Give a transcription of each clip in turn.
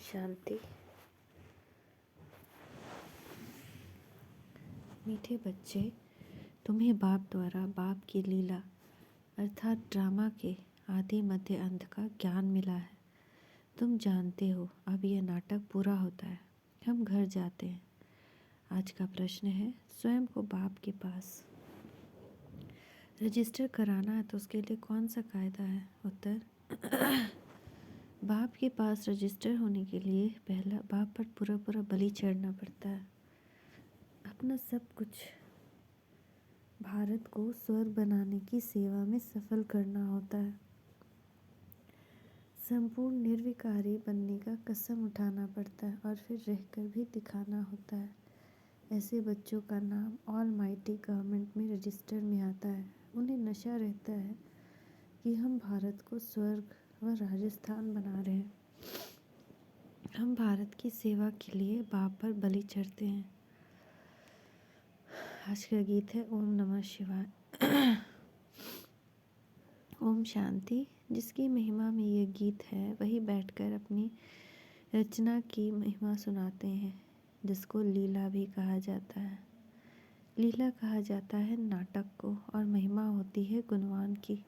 शांति। मीठे बच्चे, तुम्हें बाप द्वारा बाप की लीला अर्थात ड्रामा के आदि मध्य अंत का ज्ञान मिला है। तुम जानते हो अब यह नाटक पूरा होता है, हम घर जाते हैं। आज का प्रश्न है, स्वयं को बाप के पास रजिस्टर कराना है तो उसके लिए कौन सा कायदा है? उत्तर, बाप के पास रजिस्टर होने के लिए पहला बाप पर पूरा बलि चढ़ना पड़ता है। अपना सब कुछ भारत को स्वर्ग बनाने की सेवा में सफल करना होता है। संपूर्ण निर्विकारी बनने का कसम उठाना पड़ता है और फिर रहकर भी दिखाना होता है। ऐसे बच्चों का नाम ऑल माइटी गवर्नमेंट में रजिस्टर में आता है। उन्हें नशा रहता है कि हम भारत को स्वर्ग व राजस्थान बना रहे हैं। हम भारत की सेवा के लिए बाप पर बलि चढ़ते हैं। आज का गीत है ओम नमः शिवाय। ओम शांति। जिसकी महिमा में ये गीत है वही बैठकर अपनी रचना की महिमा सुनाते हैं, जिसको लीला भी कहा जाता है। लीला कहा जाता है नाटक को और महिमा होती है गुणवान की।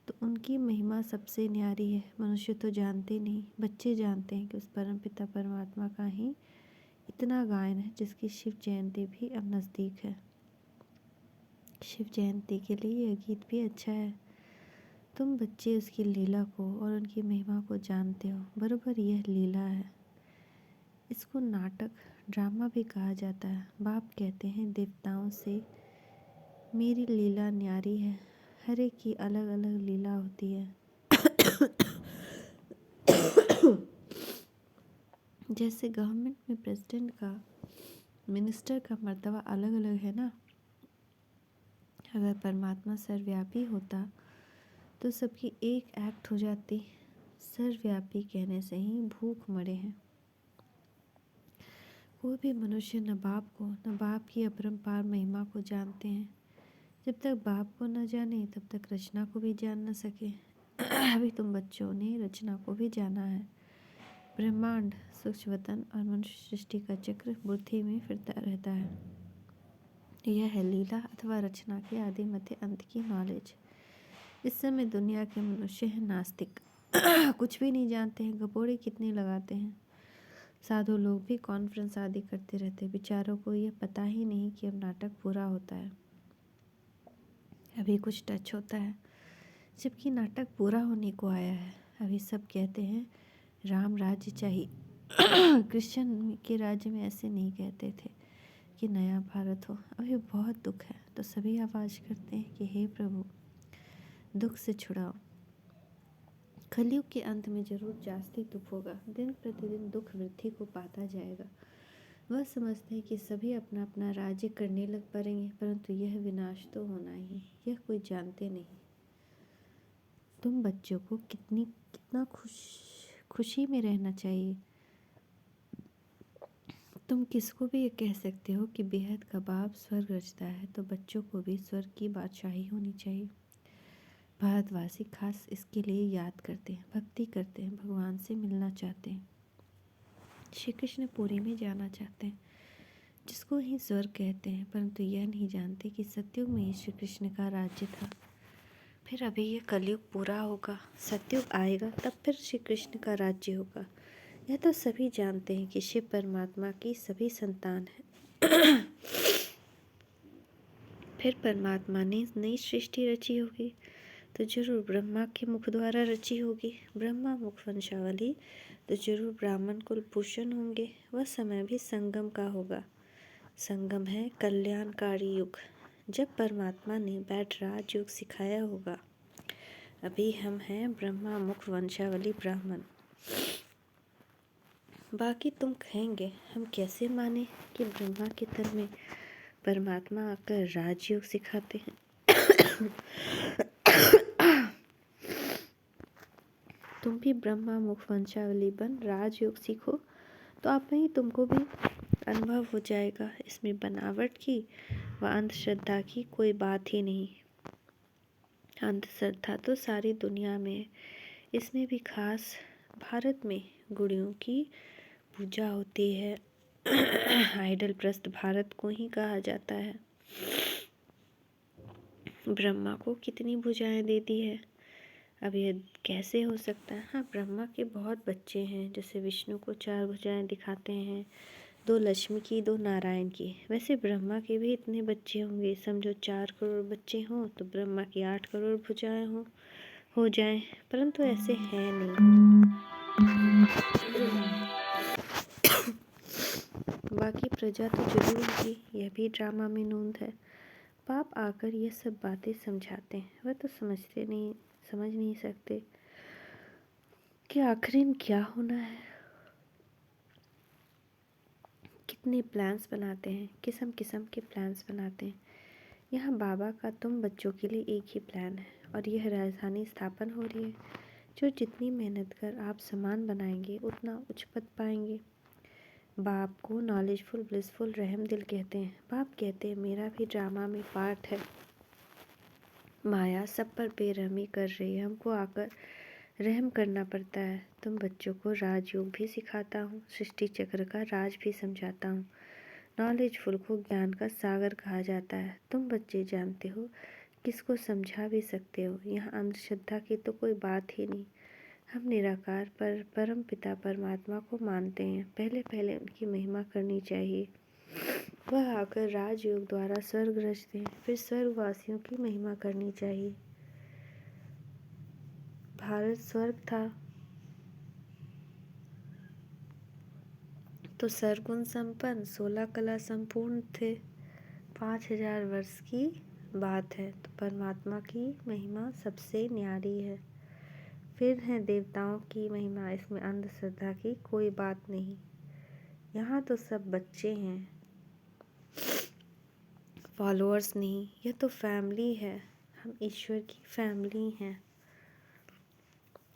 तो उनकी महिमा सबसे न्यारी है। मनुष्य तो जानते नहीं, बच्चे जानते हैं कि उस परम पिता परमात्मा का ही इतना गायन है, जिसकी शिव जयंती भी अब नज़दीक है। शिव जयंती के लिए यह गीत भी अच्छा है। तुम बच्चे उसकी लीला को और उनकी महिमा को जानते हो, बरोबर यह लीला है। इसको नाटक ड्रामा भी कहा जाता है। बाप कहते हैं देवताओं से, मेरी लीला न्यारी है, हर एक की अलग अलग लीला होती है। जैसे गवर्नमेंट में प्रेसिडेंट का, मिनिस्टर का मर्तबा अलग अलग है ना। अगर परमात्मा सर्वव्यापी होता तो सबकी एक एक्ट हो जाती। सर्वव्यापी कहने से ही भूख मरे हैं। कोई भी मनुष्य न बाप को न बाप की अपरंपार महिमा को जानते हैं। जब तक बाप को न जाने तब तक रचना को भी जान न सके। अभी तुम बच्चों ने रचना को भी जाना है। ब्रह्मांड, सूक्ष्मवतन और मनुष्य सृष्टि का चक्र बुद्धि में फिरता रहता है। यह है लीला अथवा रचना के आदि मध्य अंत की नॉलेज। इस समय दुनिया के मनुष्य हैं नास्तिक, कुछ भी नहीं जानते हैं, गपोड़े कितने लगाते हैं। साधु लोग भी कॉन्फ्रेंस आदि करते रहते हैं। बेचारों को यह पता ही नहीं कि अब नाटक पूरा होता है, अभी कुछ टच होता है, जबकि नाटक पूरा होने को आया है। अभी सब कहते हैं राम राज्य चाहिए। कृष्ण के राज्य में ऐसे नहीं कहते थे कि नया भारत हो। अभी बहुत दुख है तो सभी आवाज़ करते हैं कि हे प्रभु दुख से छुड़ाओ। कलयुग के अंत में जरूर जास्ती दुख होगा। दिन प्रतिदिन दुख वृद्धि को पाता जाएगा। वह समझते हैं कि सभी अपना अपना राज्य करने लग पड़ेंगे, परंतु यह विनाश तो होना ही, यह कोई जानते नहीं। तुम बच्चों को कितना खुशी में रहना चाहिए। तुम किसको भी ये कह सकते हो कि बेहद का बाप स्वर्ग रचता है, तो बच्चों को भी स्वर्ग की बादशाही होनी चाहिए। भारतवासी खास इसके लिए याद करते हैं, भक्ति करते हैं, भगवान से मिलना चाहते हैं। श्री कृष्ण पुरी में जाना चाहते हैं, जिसको ही स्वर्ग कहते हैं, परंतु यह नहीं जानते कि सतयुग में ही श्री कृष्ण का राज्य था। फिर अभी ये कलयुग पूरा होगा, सतयुग आएगा, तब फिर श्री कृष्ण का राज्य होगा। यह तो सभी जानते हैं कि शिव परमात्मा की सभी संतान हैं। फिर परमात्मा ने नई सृष्टि रची होगी तो जरूर ब्रह्मा के मुख द्वारा रची होगी। ब्रह्मा मुख वंशावली तो जरूर ब्राह्मण कुलभूषण होंगे। वह समय भी संगम का होगा। संगम है कल्याणकारी युग, जब परमात्मा ने बैठ राजयोग सिखाया होगा। अभी हम हैं ब्रह्मा मुख वंशावली ब्राह्मण। बाकी तुम कहेंगे हम कैसे माने कि ब्रह्मा के तन में परमात्मा आकर राजयोग सिखाते हैं। तुम भी ब्रह्मा मुख वंशावली बन राजयोग सीखो, तो आप ही तुमको भी अनुभव हो जाएगा। इसमें बनावट की व अंधश्रद्धा की कोई बात ही नहीं। अंधश्रद्धा तो सारी दुनिया में है, इसमें भी खास भारत में गुड़ियों की पूजा होती है। आइडल प्रस्त भारत को ही कहा जाता है। ब्रह्मा को कितनी भुजाएं देती है? अब ये कैसे हो सकता है? हाँ, ब्रह्मा के बहुत बच्चे हैं। जैसे विष्णु को 4 भुजाएं दिखाते हैं, 2 लक्ष्मी की, 2 नारायण की। वैसे ब्रह्मा के भी इतने बच्चे होंगे। समझो 4 करोड़ बच्चे हों तो ब्रह्मा की 8 करोड़ भुजाएं हो जाएं, परंतु ऐसे है नहीं। बाकी प्रजा तो जरूर होगी, यह भी ड्रामा में नोंद है। बाप आकर ये सब बातें समझाते हैं, वह तो समझ नहीं सकते कि आखिर क्या होना है। कितने प्लान्स बनाते हैं, किस्म किस्म के प्लान्स बनाते हैं। यहाँ बाबा का तुम बच्चों के लिए एक ही प्लान है, और यह राजधानी स्थापन हो रही है। जो जितनी मेहनत कर आप सामान बनाएंगे उतना उच्च पद पाएंगे। बाप को नॉलेजफुल, ब्लिसफुल, रहम दिल कहते हैं। बाप कहते हैं मेरा भी ड्रामा में पार्ट है। माया सब पर बेरहमी कर रही है, हमको आकर रहम करना पड़ता है। तुम बच्चों को राजयोग भी सिखाता हूँ, सृष्टि चक्र का राज भी समझाता हूँ। नॉलेजफुल को ज्ञान का सागर कहा जाता है। तुम बच्चे जानते हो, किसको समझा भी सकते हो। यहाँ अंधश्रद्धा की तो कोई बात ही नहीं। हम निराकार पर परम पिता परमात्मा को मानते हैं। पहले पहले उनकी महिमा करनी चाहिए। वह आकर राजयोग द्वारा स्वर्ग रचते हैं, फिर स्वर्गवासियों की महिमा करनी चाहिए। भारत स्वर्ग था तो सरगुण संपन्न, 16 कला संपूर्ण थे। 5000 वर्ष की बात है, तो परमात्मा की महिमा सबसे न्यारी है। फिर है देवताओं की महिमा, इसमें अंधश्रद्धा की कोई बात नहीं। यहाँ तो सब बच्चे हैं, फॉलोअर्स नहीं। यह तो फैमिली है, हम ईश्वर की फैमिली हैं।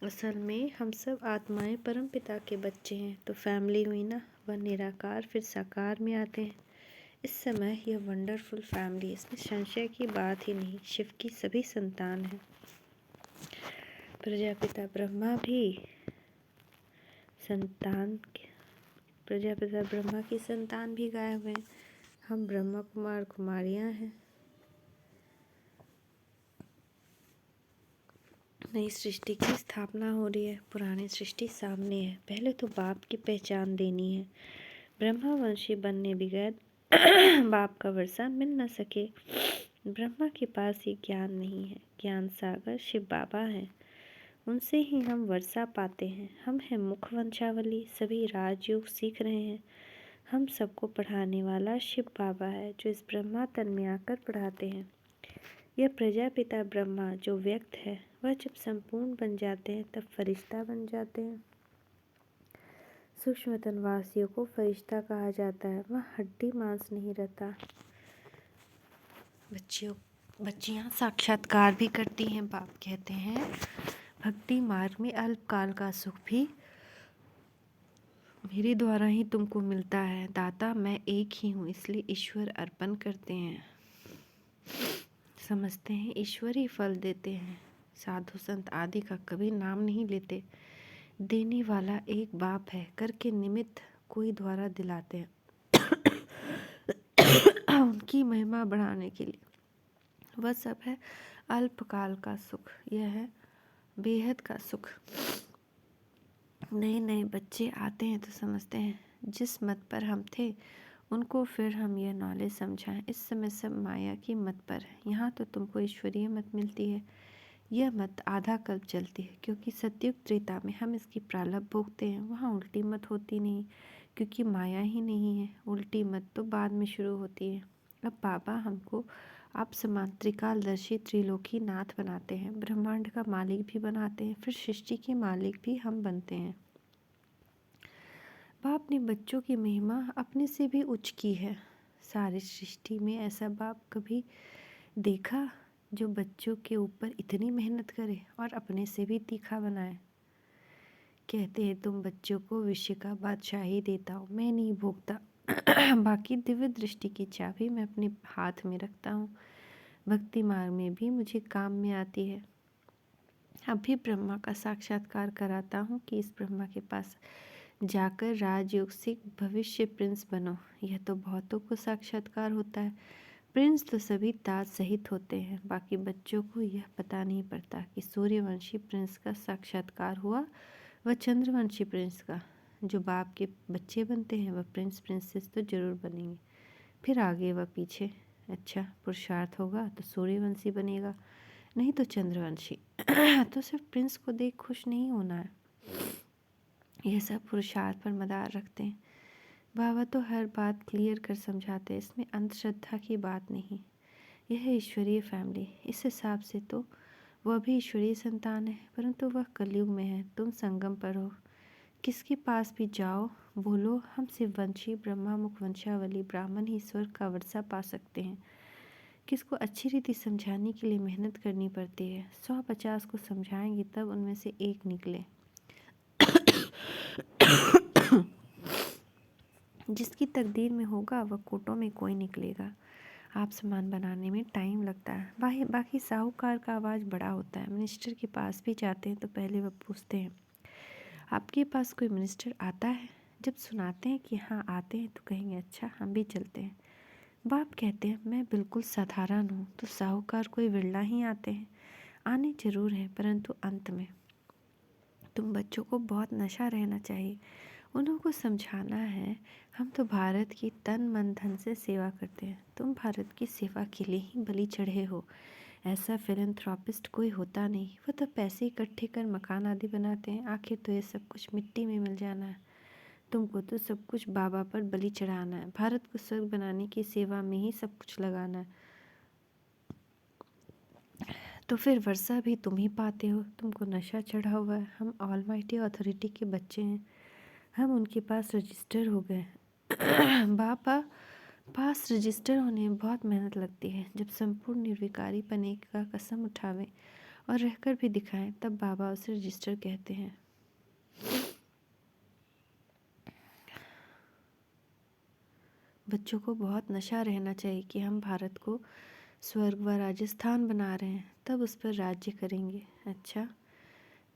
असल में हम सब आत्माएं परम पिता के बच्चे हैं, तो फैमिली हुई ना। वह निराकार फिर साकार में आते हैं। इस समय यह वंडरफुल फैमिली, इसमें संशय की बात ही नहीं। शिव की सभी संतान हैं। प्रजापिता ब्रह्मा की संतान भी गाए हुए हैं। हम ब्रह्मा कुमार कुमारियां हैं। नई सृष्टि की स्थापना हो रही है, पुरानी सृष्टि सामने है। पहले तो बाप की पहचान देनी है। ब्रह्मा वंशी बनने बगैर बाप का वर्षा मिल न सके। ब्रह्मा के पास ये ज्ञान नहीं है। ज्ञान सागर शिव बाबा हैं, उनसे ही हम वर्षा पाते हैं। हम हैं मुख वंशावली, सभी राजयोग सीख रहे हैं। हम सबको पढ़ाने वाला शिव बाबा है, जो इस ब्रह्मा तन में आकर पढ़ाते हैं। यह प्रजापिता ब्रह्मा जो व्यक्त है, वह जब संपूर्ण बन जाते हैं तब फरिश्ता बन जाते हैं। सूक्ष्म तनवासियों को फरिश्ता कहा जाता है, वह हड्डी मांस नहीं रहता। बच्चियाँ साक्षात्कार भी करती हैं। बाप कहते हैं भक्ति मार्ग में अल्पकाल का सुख भी मेरे द्वारा ही तुमको मिलता है। दाता मैं एक ही हूँ, इसलिए ईश्वर अर्पण करते हैं। समझते हैं ईश्वर ही फल देते हैं। साधु संत आदि का कभी नाम नहीं लेते। देने वाला एक बाप है, करके निमित्त कोई द्वारा दिलाते हैं उनकी महिमा बढ़ाने के लिए। वह सब है अल्पकाल का सुख, यह है बेहद का सुख। नए नए बच्चे आते हैं तो समझते हैं जिस मत पर हम थे उनको फिर हम यह नॉलेज समझाएं। इस समय सब माया की मत पर है। यहाँ तो तुमको ईश्वरीय मत मिलती है। यह मत आधा कल्प चलती है, क्योंकि सतयुग त्रेता में हम इसकी प्रारब्ध भोगते हैं। वहाँ उल्टी मत होती नहीं, क्योंकि माया ही नहीं है। उल्टी मत तो बाद में शुरू होती है। अब बाबा हमको आप समान त्रिकालदर्शी त्रिलोकी नाथ बनाते हैं, ब्रह्मांड का मालिक भी बनाते हैं, फिर सृष्टि के मालिक भी हम बनते हैं। बाप ने बच्चों की महिमा अपने से भी उच्च की है। सारी सृष्टि में ऐसा बाप कभी देखा जो बच्चों के ऊपर इतनी मेहनत करे और अपने से भी तीखा बनाए। कहते हैं तुम बच्चों को विश्व का बादशाही देता हूँ, मैं नहीं भोगता बाकी दिव्य दृष्टि की चाबी मैं अपने हाथ में रखता हूँ। भक्ति मार्ग में भी मुझे काम में आती है। अभी ब्रह्मा का साक्षात्कार कराता हूँ कि इस ब्रह्मा के पास जाकर राजयोग से भविष्य प्रिंस बनो। यह तो बहुतों को साक्षात्कार होता है। प्रिंस तो सभी ताज सहित होते हैं, बाकी बच्चों को यह पता नहीं पड़ता कि सूर्यवंशी प्रिंस का साक्षात्कार हुआ व चंद्रवंशी प्रिंस का। जो बाप के बच्चे बनते हैं वह प्रिंस प्रिंसेस तो जरूर बनेंगे, फिर आगे व पीछे अच्छा पुरुषार्थ होगा तो सूर्यवंशी बनेगा, नहीं तो चंद्रवंशी। तो सिर्फ प्रिंस को देख खुश नहीं होना है, यह सब पुरुषार्थ पर मदार रखते हैं। बाबा तो हर बात क्लियर कर समझाते हैं, इसमें अंधश्रद्धा की बात नहीं। यह है ईश्वरीय फैमिली, इस हिसाब से तो वह भी ईश्वरीय संतान है, परंतु वह कलयुग में है। तुम संगम पर हो, किसके पास भी जाओ बोलो हम शिववंशी ब्रह्मा मुख वंशावली ब्राह्मण ही स्वर्ग का वर्षा पा सकते हैं। किसको अच्छी रीति समझाने के लिए मेहनत करनी पड़ती है। 150 को समझाएंगे तब उनमें से एक निकले। जिसकी तकदीर में होगा वह कोटों में कोई निकलेगा। आप सामान बनाने में टाइम लगता है, बाकी साहूकार का आवाज़ बड़ा होता है। मिनिस्टर के पास भी जाते हैं तो पहले वह पूछते हैं आपके पास कोई मिनिस्टर आता है। जब सुनाते हैं कि हाँ आते हैं तो कहेंगे अच्छा हम भी चलते हैं। बाप कहते हैं मैं बिल्कुल साधारण हूँ, तो साहूकार कोई विरला ही आते हैं। आने जरूर हैं, परंतु अंत में। तुम बच्चों को बहुत नशा रहना चाहिए, उनको समझाना है हम तो भारत की तन मन धन से सेवा करते हैं, तुम भारत की सेवा के लिए ही बलि चढ़े हो। ऐसा फिलैंथ्रोपिस्ट कोई होता नहीं, वो तो पैसे इकट्ठे कर मकान आदि बनाते हैं। आखिर तो ये सब कुछ मिट्टी में मिल जाना है। तुमको तो सब कुछ बाबा पर बलि चढ़ाना है, भारत को स्वर्ग बनाने की सेवा में ही सब कुछ लगाना है। तो फिर वर्षा भी तुम ही पाते हो, तुमको नशा चढ़ा हुआ है। हम ऑलमाइटी अथॉरिटी के बच्चे हैं, हम उनके पास रजिस्टर हो गए। बाबा पास रजिस्टर होने में बहुत मेहनत लगती है। जब संपूर्ण निर्विकारी पने का कसम उठावें और रहकर भी दिखाएं तब बाबा उसे रजिस्टर कहते हैं। बच्चों को बहुत नशा रहना चाहिए कि हम भारत को स्वर्ग व राजस्थान बना रहे हैं, तब उस पर राज्य करेंगे। अच्छा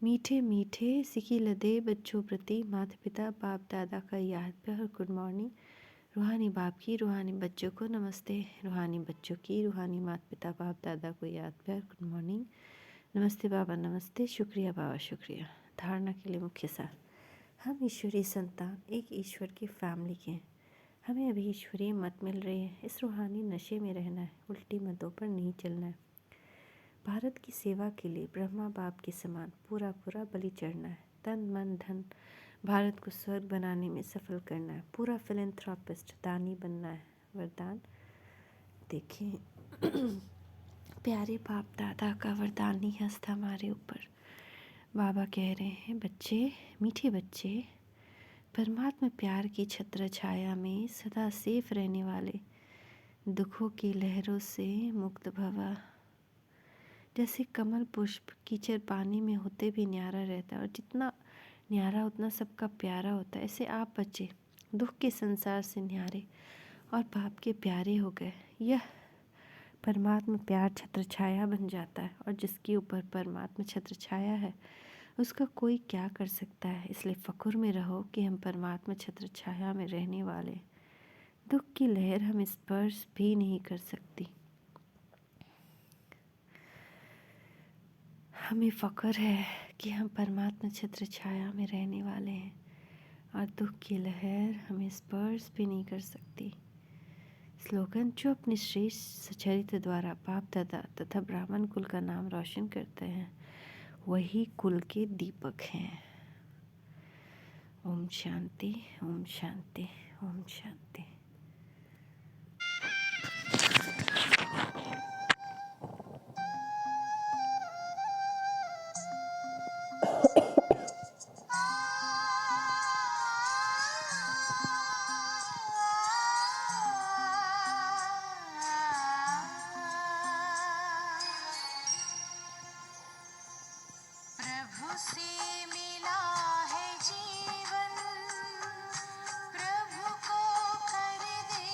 मीठे मीठे सिकी लदे बच्चों प्रति माता पिता बाप दादा का याद प्यार और गुड मॉर्निंग। रूहानी बाप की रूहानी बच्चों को नमस्ते, रूहानी बच्चों की रूहानी माता पिता बाप दादा को याद प्यार गुड मॉर्निंग। नमस्ते बाबा नमस्ते, शुक्रिया बाबा शुक्रिया। धारणा के लिए मुख्य सार, हम ईश्वरीय संतान एक ईश्वर की फैमिली के हैं। हमें अभी ईश्वरीय मत मिल रही है, इस रूहानी नशे में रहना है, उल्टी मतों पर नहीं चलना है। भारत की सेवा के लिए ब्रह्मा बाप के समान पूरा पूरा बलि चढ़ना है। तन मन धन भारत को स्वर्ग बनाने में सफल करना है। पूरा फिलैंथ्रोपिस्ट दानी बनना है। वरदान देखिए प्यारे बाप दादा का वरदान ही हंसता हमारे ऊपर। बाबा कह रहे हैं बच्चे, मीठे बच्चे, परमात्मा प्यार की छत्र छाया में सदा सेफ रहने वाले, दुखों की लहरों से मुक्त भवा। जैसे कमल पुष्प कीचड़ पानी में होते भी न्यारा रहता है और जितना न्यारा उतना सबका प्यारा होता है, ऐसे आप बच्चे दुख के संसार से न्यारे और बाप के प्यारे हो गए। यह परमात्मा प्यार छत्र छाया बन जाता है और जिसके ऊपर परमात्मा छत्र छाया है उसका कोई क्या कर सकता है। इसलिए फ़ख्र में रहो कि हम परमात्मा छत्र छाया में रहने वाले। दुख की लहर हमें स्पर्श भी नहीं कर सकती। हमें फ़ख्र है कि हम परमात्मा छत्र छाया में रहने वाले हैं और दुख की लहर हमें स्पर्श भी नहीं कर सकती। स्लोगन, जो अपने श्रेष्ठ सचरित्र द्वारा बाप दादा तथा ब्राह्मण कुल का नाम रोशन करते हैं वही कुल के दीपक हैं। ओम शांति ओम शांति ओम शांति। प्रभु से मिला है जीवन, प्रभु को कर दे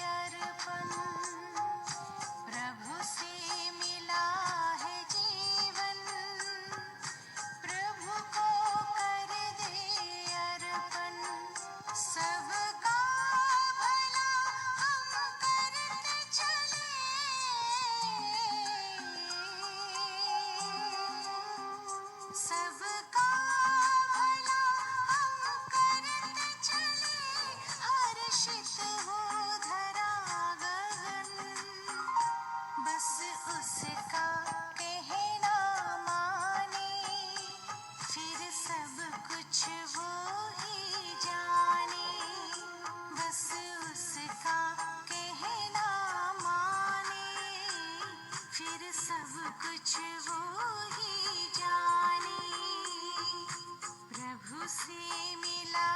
अर्पण। प्रभु से मिला है जीवन, सबका भला हम करते चले, हर्षित हो धरा गगन। बस उसका कहना माने, फिर सब कुछ वो ही जाने। बस उसका कहना माने, फिर सब कुछ वो ही जाने। प्रभु से मिला